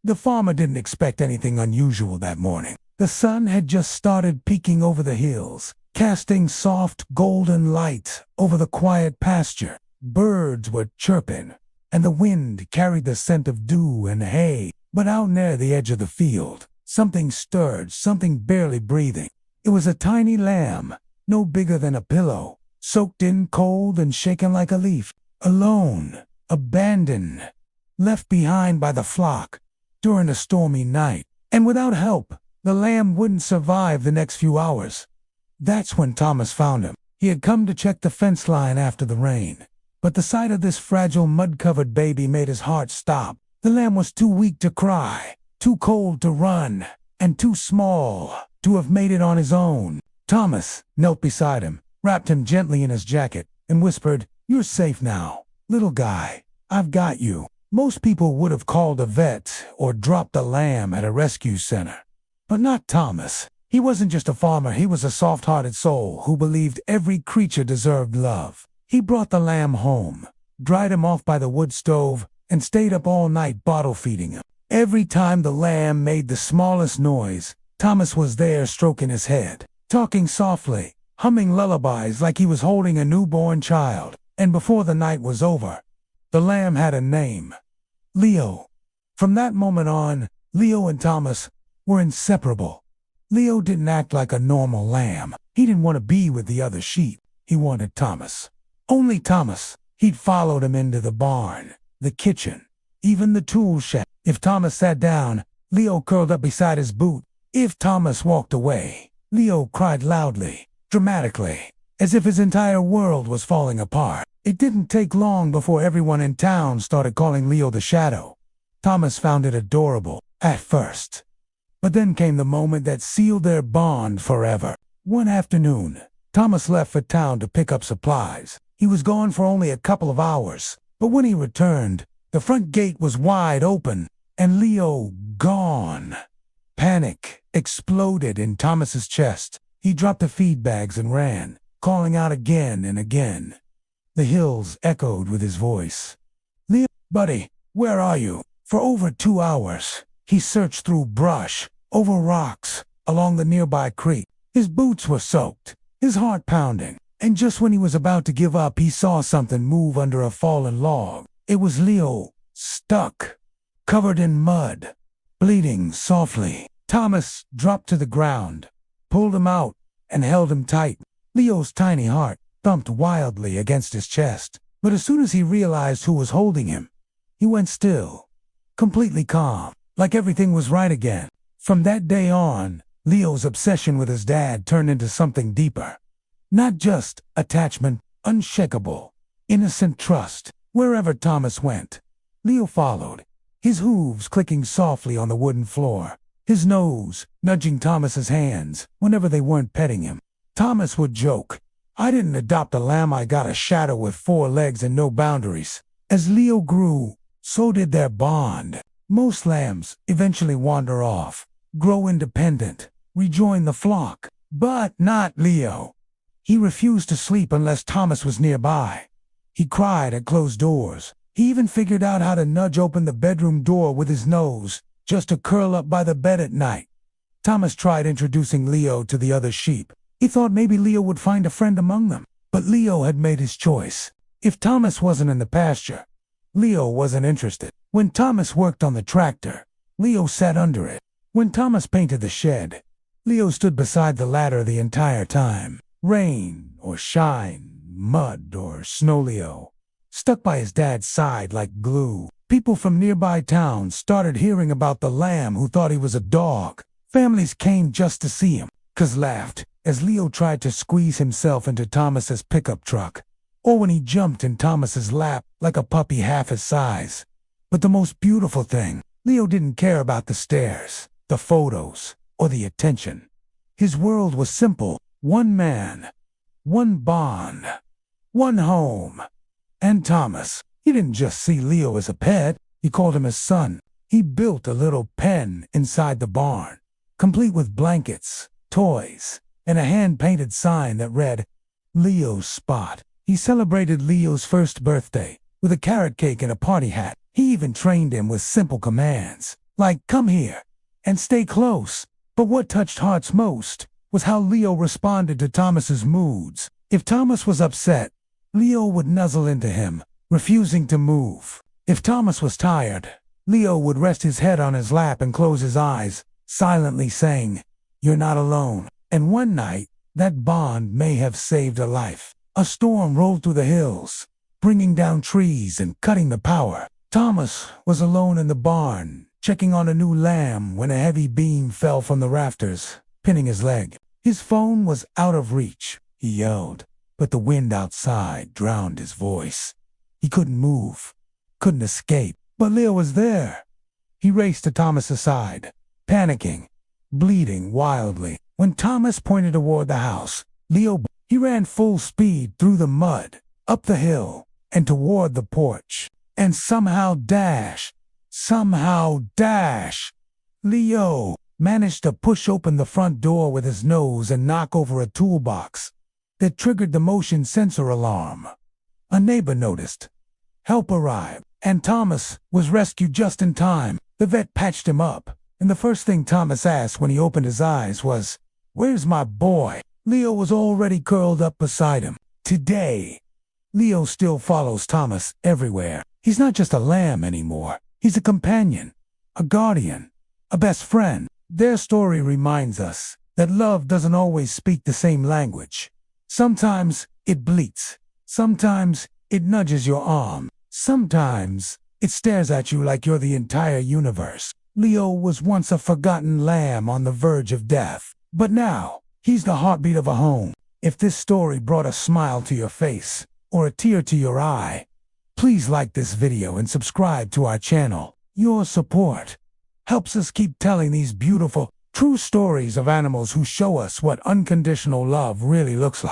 The farmer didn't expect anything unusual that morning. The sun had just started peeking over the hills, casting soft golden light over the quiet pasture. Birds were chirping, and the wind carried the scent of dew and hay. But out near the edge of the field, something stirred, something barely breathing. It was a tiny lamb, no bigger than a pillow, soaked in cold and shaken like a leaf. Alone, abandoned, left behind by the flock during a stormy night. And without help, the lamb wouldn't survive the next few hours. That's when Thomas found him. He had come to check the fence line after the rain. But the sight of this fragile, mud-covered baby made his heart stop. The lamb was too weak to cry, too cold to run, and too small to have made it on his own. Thomas knelt beside him, wrapped him gently in his jacket, and whispered, "You're safe now, little guy. I've got you." Most people would have called a vet or dropped the lamb at a rescue center. But not Thomas. He wasn't just a farmer, he was a soft-hearted soul who believed every creature deserved love. He brought the lamb home, dried him off by the wood stove, and stayed up all night bottle-feeding him. Every time the lamb made the smallest noise, Thomas was there stroking his head, talking softly, humming lullabies like he was holding a newborn child. And before the night was over, the lamb had a name: Leo. From that moment on, Leo and Thomas were inseparable. Leo didn't act like a normal lamb. He didn't want to be with the other sheep. He wanted Thomas. Only Thomas. He'd followed him into the barn, the kitchen, even the tool shed. If Thomas sat down, Leo curled up beside his boot. If Thomas walked away, Leo cried loudly, dramatically, as if his entire world was falling apart. It didn't take long before everyone in town started calling Leo the Shadow. Thomas found it adorable at first. But then came the moment that sealed their bond forever. One afternoon, Thomas left for town to pick up supplies. He was gone for only a couple of hours, but when he returned, the front gate was wide open, and Leo gone. Panic exploded in Thomas's chest. He dropped the feed bags and ran, calling out again and again. The hills echoed with his voice. "Leo, buddy, where are you?" For over 2 hours, he searched through brush, over rocks, along the nearby creek. His boots were soaked, his heart pounding, and just when he was about to give up, he saw something move under a fallen log. It was Leo, stuck, covered in mud, bleeding softly. Thomas dropped to the ground, pulled him out, and held him tight. Leo's tiny heart thumped wildly against his chest, but as soon as he realized who was holding him, he went still, completely calm, like everything was right again. From that day on, Leo's obsession with his dad turned into something deeper. Not just attachment, unshakable, innocent trust. Wherever Thomas went, Leo followed, his hooves clicking softly on the wooden floor, his nose nudging Thomas's hands whenever they weren't petting him. Thomas would joke, "I didn't adopt a lamb, I got a shadow with 4 legs and no boundaries." As Leo grew, so did their bond. Most lambs eventually wander off, grow independent, rejoin the flock. But not Leo. He refused to sleep unless Thomas was nearby. He cried at closed doors. He even figured out how to nudge open the bedroom door with his nose, just to curl up by the bed at night. Thomas tried introducing Leo to the other sheep. He thought maybe Leo would find a friend among them. But Leo had made his choice. If Thomas wasn't in the pasture, Leo wasn't interested. When Thomas worked on the tractor, Leo sat under it. When Thomas painted the shed, Leo stood beside the ladder the entire time. Rain or shine, mud or snow, Leo stuck by his dad's side like glue. People from nearby towns started hearing about the lamb who thought he was a dog. Families came just to see him, 'cause laughed as Leo tried to squeeze himself into Thomas's pickup truck, or when he jumped in Thomas's lap like a puppy half his size. But the most beautiful thing, Leo didn't care about the stares, the photos, or the attention. His world was simple: one man, one bond, one home. And Thomas, he didn't just see Leo as a pet, he called him his son. He built a little pen inside the barn, complete with blankets, toys, and a hand-painted sign that read, "Leo's Spot." He celebrated Leo's first birthday with a carrot cake and a party hat. He even trained him with simple commands. like, "Come here," and "Stay close." But what touched hearts most was how Leo responded to Thomas's moods. If Thomas was upset, Leo would nuzzle into him, refusing to move. If Thomas was tired, Leo would rest his head on his lap and close his eyes, silently saying, "You're not alone." And one night, that bond may have saved a life. A storm rolled through the hills, bringing down trees and cutting the power. Thomas was alone in the barn, checking on a new lamb when a heavy beam fell from the rafters, pinning his leg. His phone was out of reach. He yelled, but the wind outside drowned his voice. He couldn't move, couldn't escape, but Leo was there. He raced to Thomas's side, panicking, bleeding wildly. When Thomas pointed toward the house, he ran full speed through the mud, up the hill, and toward the porch. And somehow Leo managed to push open the front door with his nose and knock over a toolbox that triggered the motion sensor alarm. A neighbor noticed. Help arrived, and Thomas was rescued just in time. The vet patched him up, and the first thing Thomas asked when he opened his eyes was, "Where's my boy?" Leo was already curled up beside him. Today, Leo still follows Thomas everywhere. He's not just a lamb anymore. He's a companion, a guardian, a best friend. Their story reminds us that love doesn't always speak the same language. Sometimes it bleats. Sometimes it nudges your arm. Sometimes it stares at you like you're the entire universe. Leo was once a forgotten lamb on the verge of death, but now he's the heartbeat of a home. If this story brought a smile to your face or a tear to your eye, please like this video and subscribe to our channel. Your support helps us keep telling these beautiful, true stories of animals who show us what unconditional love really looks like.